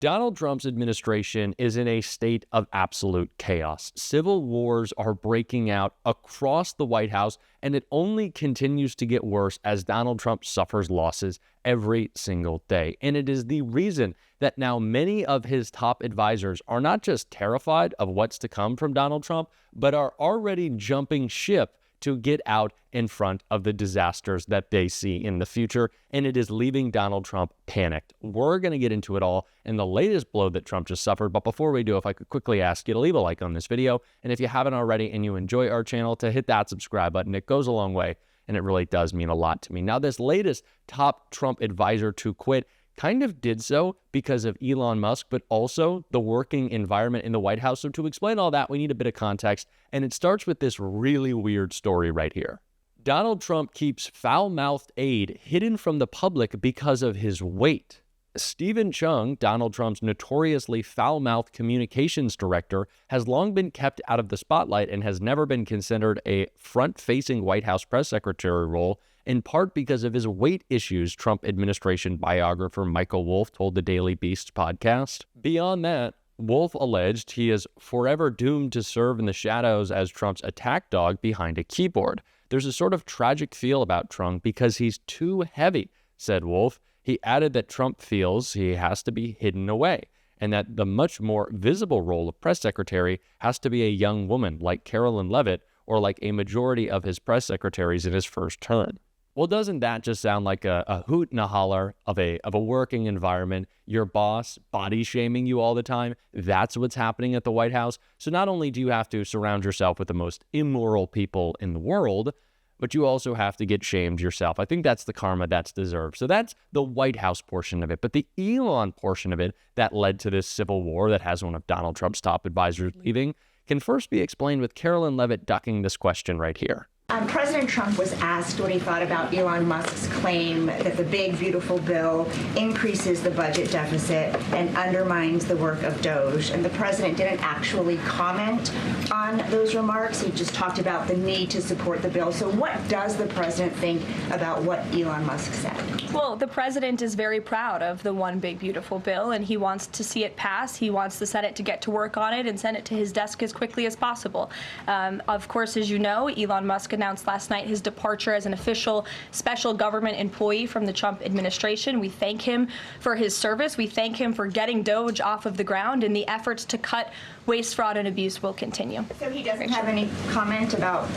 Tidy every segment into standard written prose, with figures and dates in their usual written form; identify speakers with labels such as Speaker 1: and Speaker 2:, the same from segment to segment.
Speaker 1: Donald Trump's administration is in a state of absolute chaos. Civil wars are breaking out across the White House, and it only continues to get worse as Donald Trump suffers losses every single day. And it is the reason that now many of his top advisors are not just terrified of what's to come from Donald Trump, but are already jumping ship to get out in front of the disasters that they see in the future, and it is leaving Donald Trump panicked. We're going to get into it all and the latest blow that Trump just suffered, but before we do, if I could quickly ask you to leave a like on this video, and if you haven't already and you enjoy our channel, to hit that subscribe button. It goes a long way, and it really does mean a lot to me. Now, this latest top Trump advisor to quit kind of did so because of Elon Musk, but also the working environment in the White House. So to explain all that, we need a bit of context, and it starts with this really weird story right here. Donald Trump keeps foul-mouthed aide hidden from the public because of his weight. Stephen Chung, Donald Trump's notoriously foul-mouthed communications director, has long been kept out of the spotlight and has never been considered a front-facing White House press secretary role, in part because of his weight issues, Trump administration biographer Michael Wolff told the Daily Beast podcast. Beyond that, Wolff alleged he is forever doomed to serve in the shadows as Trump's attack dog behind a keyboard. There's a sort of tragic feel about Trump because he's too heavy, said Wolff. He added that Trump feels he has to be hidden away, and that the much more visible role of press secretary has to be a young woman like Carolyn Leavitt or like a majority of his press secretaries in his first term. Well, doesn't that just sound like a hoot and a holler of a working environment? Your boss body shaming you all the time. That's what's happening at the White House. So not only do you have to surround yourself with the most immoral people in the world, but you also have to get shamed yourself. I think that's the karma that's deserved. So that's the White House portion of it. But the Elon portion of it that led to this civil war that has one of Donald Trump's top advisors leaving can first be explained with Carolyn Leavitt ducking this question right here.
Speaker 2: President Trump was asked what he thought about Elon Musk's claim that the big, beautiful bill increases the budget deficit and undermines the work of DOJ. And the president didn't actually comment on those remarks. He just talked about the need to support the bill. So what does the president think about what Elon Musk said?
Speaker 3: Well, the president is very proud of the one big, beautiful bill, and he wants to see it pass. He wants the Senate to get to work on it and send it to his desk as quickly as possible. Of course, as you know, Elon Musk announced last night his departure as an official special government employee from the Trump administration. We thank him for his service. We thank him for getting DOJ off of the ground, and the efforts to cut waste, fraud, and abuse will continue.
Speaker 2: So he doesn't have any comment about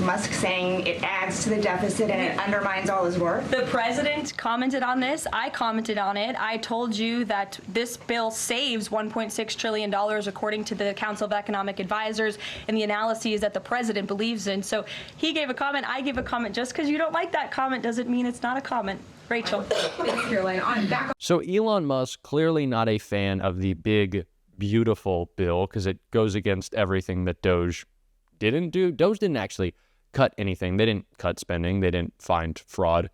Speaker 2: Musk saying it adds to the deficit and it undermines all his work?
Speaker 3: The president commented on this. I commented on it. I told you that this bill saves $1.6 trillion according to the Council of Economic Advisors and the analyses that the president believes in. So he gave a comment. I gave a comment. Just because you don't like that comment doesn't mean it's not a comment. Rachel.
Speaker 1: So Elon Musk, clearly not a fan of the big, beautiful bill because it goes against everything that DOJ didn't do. DOJ didn't actually cut anything. They didn't cut spending. They didn't find fraud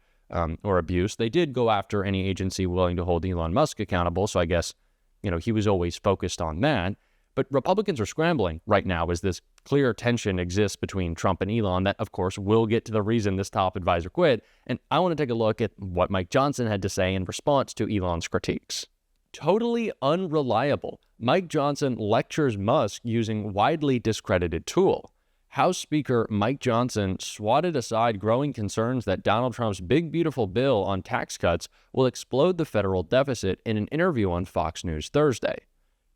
Speaker 1: or abuse. They did go after any agency willing to hold Elon Musk accountable. So I guess, he was always focused on that. But Republicans are scrambling right now as this clear tension exists between Trump and Elon that, of course, will get to the reason this top advisor quit. And I want to take a look at what Mike Johnson had to say in response to Elon's critiques. Totally unreliable. Mike Johnson lectures Musk using widely discredited tool. House Speaker Mike Johnson swatted aside growing concerns that Donald Trump's big, beautiful bill on tax cuts will explode the federal deficit in an interview on Fox News Thursday.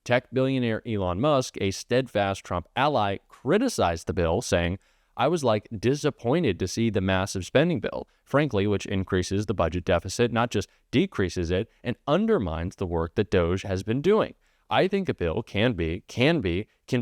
Speaker 1: Tech billionaire Elon Musk, a steadfast Trump ally, criticized the bill, saying, "I was disappointed to see the massive spending bill, frankly, which increases the budget deficit, not just decreases it, and undermines the work that DOJ has been doing. I think a bill can be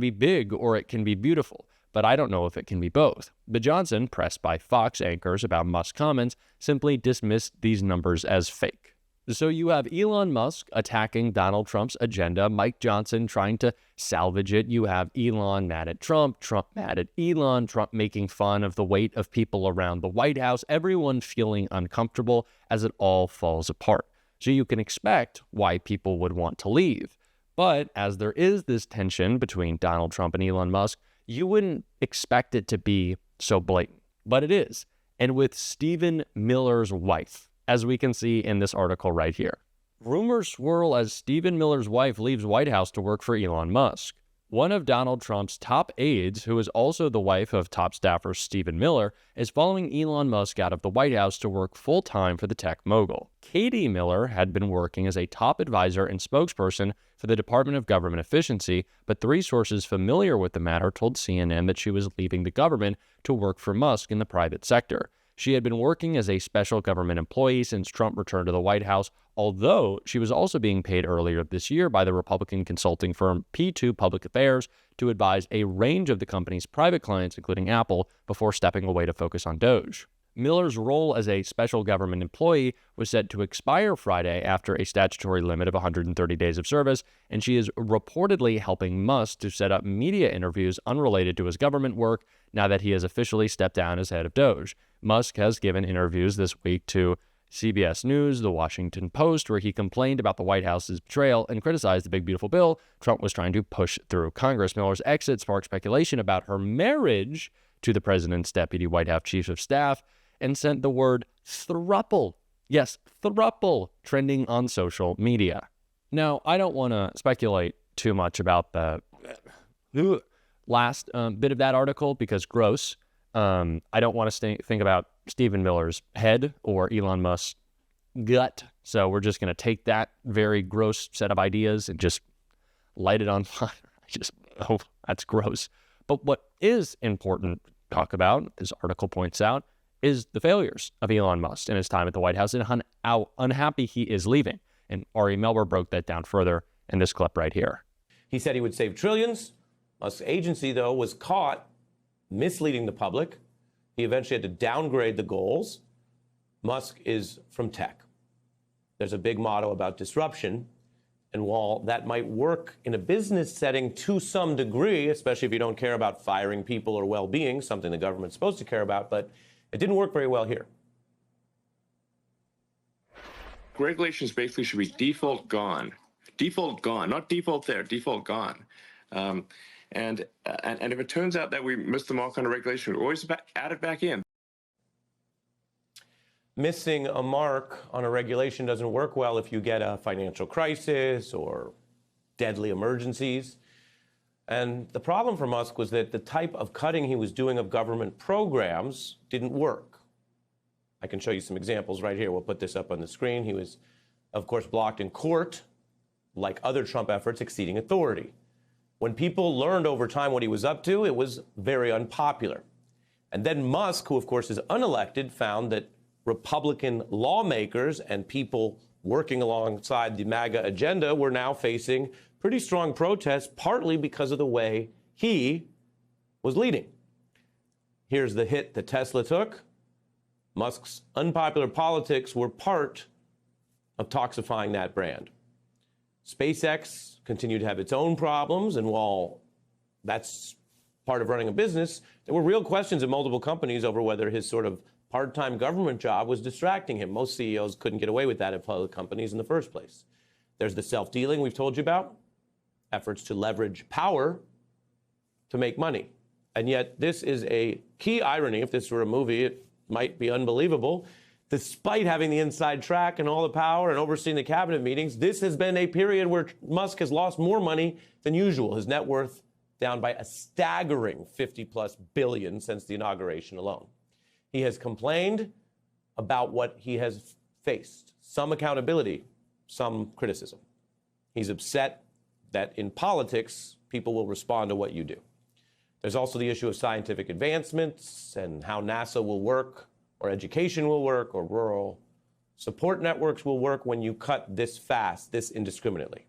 Speaker 1: big or it can be beautiful, but I don't know if it can be both." But Johnson, pressed by Fox anchors about Musk's comments, simply dismissed these numbers as fake. So you have Elon Musk attacking Donald Trump's agenda, Mike Johnson trying to salvage it. You have Elon mad at Trump, Trump mad at Elon, Trump making fun of the weight of people around the White House, everyone feeling uncomfortable as it all falls apart. So you can expect why people would want to leave. But as there is this tension between Donald Trump and Elon Musk, you wouldn't expect it to be so blatant, but it is. And with Stephen Miller's wife, as we can see in this article right here. Rumors swirl as Stephen Miller's wife leaves White House to work for Elon Musk. One of Donald Trump's top aides, who is also the wife of top staffer Stephen Miller, is following Elon Musk out of the White House to work full-time for the tech mogul. Katie Miller had been working as a top advisor and spokesperson for the Department of Government Efficiency, but 3 sources familiar with the matter told CNN that she was leaving the government to work for Musk in the private sector. She had been working as a special government employee since Trump returned to the White House, although she was also being paid earlier this year by the Republican consulting firm P2 Public Affairs to advise a range of the company's private clients, including Apple, before stepping away to focus on Doge. Miller's role as a special government employee was set to expire Friday after a statutory limit of 130 days of service, and she is reportedly helping Musk to set up media interviews unrelated to his government work now that he has officially stepped down as head of Doge. Musk has given interviews this week to CBS News, The Washington Post, where he complained about the White House's betrayal and criticized the big, beautiful bill Trump was trying to push through Congress. Miller's exit sparked speculation about her marriage to the president's deputy White House chief of staff and sent the word thruple, yes, thruple, trending on social media. Now, I don't want to speculate too much about the last bit of that article because gross. I don't want to think about Stephen Miller's head or Elon Musk's gut. So we're just going to take that very gross set of ideas and just light it on fire. Oh, that's gross. But what is important to talk about, this article points out, is the failures of Elon Musk in his time at the White House and how unhappy he is leaving. And Ari Melber broke that down further in this clip right here.
Speaker 4: He said he would save trillions. Musk's agency, though, was caught misleading the public. He eventually had to downgrade the goals. Musk is from tech. There's a big motto about disruption. And while that might work in a business setting to some degree, especially if you don't care about firing people or well-being, something the government's supposed to care about, but it didn't work very well here.
Speaker 5: Regulations basically should be default gone. Default gone, not default there, default gone. And if it turns out that we missed the mark on a regulation, we always add it back in.
Speaker 4: Missing a mark on a regulation doesn't work well if you get a financial crisis or deadly emergencies. And the problem for Musk was that the type of cutting he was doing of government programs didn't work. I can show you some examples right here. We'll put this up on the screen. He was, of course, blocked in court, like other Trump efforts, exceeding authority. When people learned over time what he was up to, it was very unpopular. And then Musk, who of course is unelected, found that Republican lawmakers and people working alongside the MAGA agenda were now facing pretty strong protests, partly because of the way he was leading. Here's the hit that Tesla took. Musk's unpopular politics were part of toxifying that brand. SpaceX continued to have its own problems, and while that's part of running a business, there were real questions in multiple companies over whether his sort of part-time government job was distracting him. Most CEOs couldn't get away with that at public companies in the first place. There's the self-dealing we've told you about, efforts to leverage power to make money. And yet this is a key irony. If this were a movie, it might be unbelievable. Despite having the inside track and all the power and overseeing the cabinet meetings, this has been a period where Musk has lost more money than usual. His net worth down by a staggering 50+ billion since the inauguration alone. He has complained about what he has faced, some accountability, some criticism. He's upset that in politics, people will respond to what you do. There's also the issue of scientific advancements and how NASA will work, or education will work, or rural support networks will work when you cut this fast, this indiscriminately.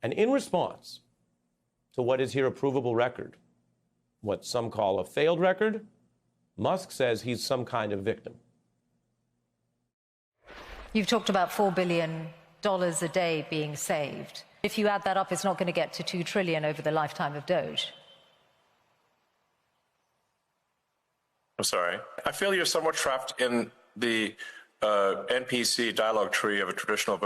Speaker 4: And in response to what is here a provable record, what some call a failed record, Musk says he's some kind of victim.
Speaker 6: You've talked about $4 billion a day being saved. If you add that up, it's not going to get to $2 trillion over the lifetime of Doge.
Speaker 5: I'm sorry. I feel you're somewhat trapped in the NPC dialogue tree of a traditional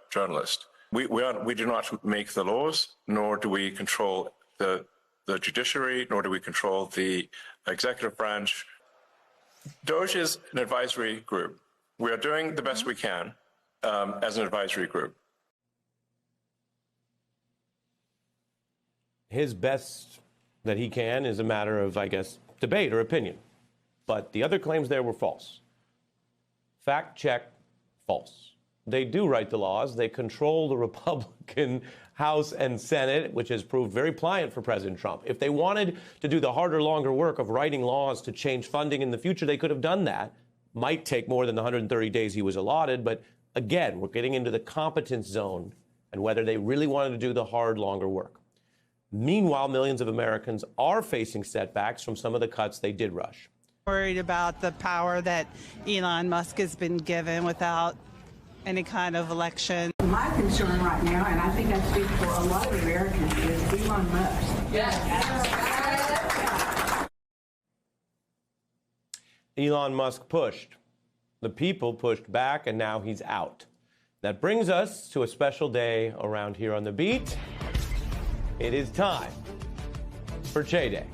Speaker 5: journalist. We do not make the laws, nor do we control the judiciary, nor do we control the executive branch. Doge is an advisory group. We are doing the best we can. as an advisory group.
Speaker 4: His best that he can is a matter of, I guess, debate or opinion. But the other claims there were false. Fact check, false. They do write the laws. They control the Republican House and Senate, which has proved very pliant for President Trump. If they wanted to do the harder, longer work of writing laws to change funding in the future, they could have done that. Might take more than the 130 days he was allotted. But again, we're getting into the competence zone and whether they really wanted to do the hard, longer work. Meanwhile, millions of Americans are facing setbacks from some of the cuts they did rush.
Speaker 7: Worried about the power that Elon Musk has been given without any kind of election.
Speaker 8: My concern right now, and I think I speak for a lot of Americans, is Elon Musk. Yes.
Speaker 4: Elon Musk pushed. The people pushed back, and now he's out. That brings us to a special day around here on the beat. It is time for Che Day.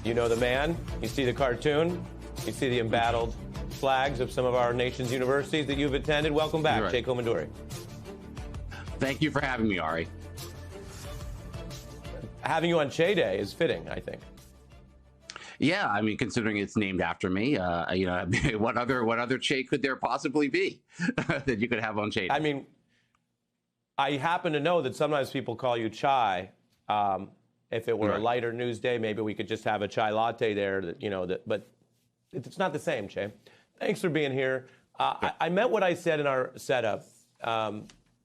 Speaker 4: You know the man. You see the cartoon. You see the embattled flags of some of our nation's universities that you've attended. Welcome back,
Speaker 9: Right.
Speaker 4: Che Komanduri.
Speaker 9: Thank you for having me, Ari.
Speaker 4: Having you on Che Day is fitting, I think.
Speaker 9: Yeah, I mean, considering it's named after me, what other Che could there possibly be that you could have on Che Day?
Speaker 4: I mean, I happen to know that sometimes people call you Chai. If it were a lighter news day, maybe we could just have a chai latte there. But it's not the same, Che. Thanks for being here. I meant what I said in our setup.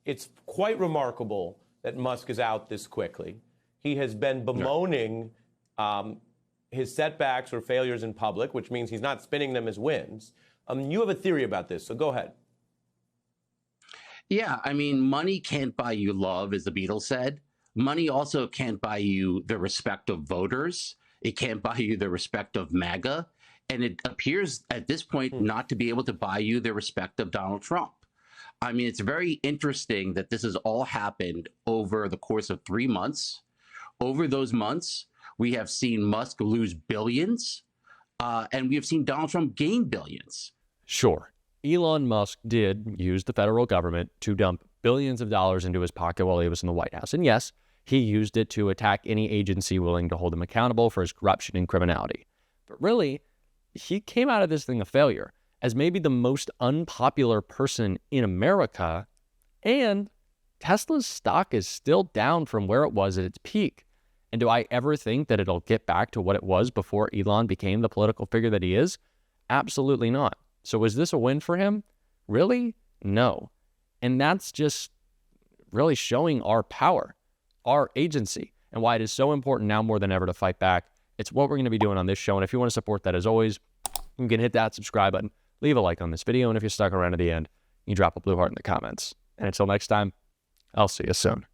Speaker 4: It's quite remarkable that Musk is out this quickly. He has been bemoaning his setbacks or failures in public, which means he's not spinning them as wins. You have a theory about this, so go ahead.
Speaker 9: Yeah, I mean, money can't buy you love, as the Beatles said. Money also can't buy you the respect of voters. It can't buy you the respect of MAGA. And it appears at this point not to be able to buy you the respect of Donald Trump. I mean, it's very interesting that this has all happened over the course of 3 months. Over those months, we have seen Musk lose billions, and we have seen Donald Trump gain billions.
Speaker 1: Sure, Elon Musk did use the federal government to dump billions of dollars into his pocket while he was in the White House. And yes, he used it to attack any agency willing to hold him accountable for his corruption and criminality. But really, he came out of this thing a failure as maybe the most unpopular person in America, and Tesla's stock is still down from where it was at its peak. And do I ever think that it'll get back to what it was before Elon became the political figure that he is? Absolutely not. So is this a win for him? Really? No. And that's just really showing our power, our agency, and why it is so important now more than ever to fight back. It's what we're going to be doing on this show. And if you want to support that, as always, you can hit that subscribe button, leave a like on this video, and if you're stuck around to the end, you drop a blue heart in the comments. And until next time, I'll see you soon.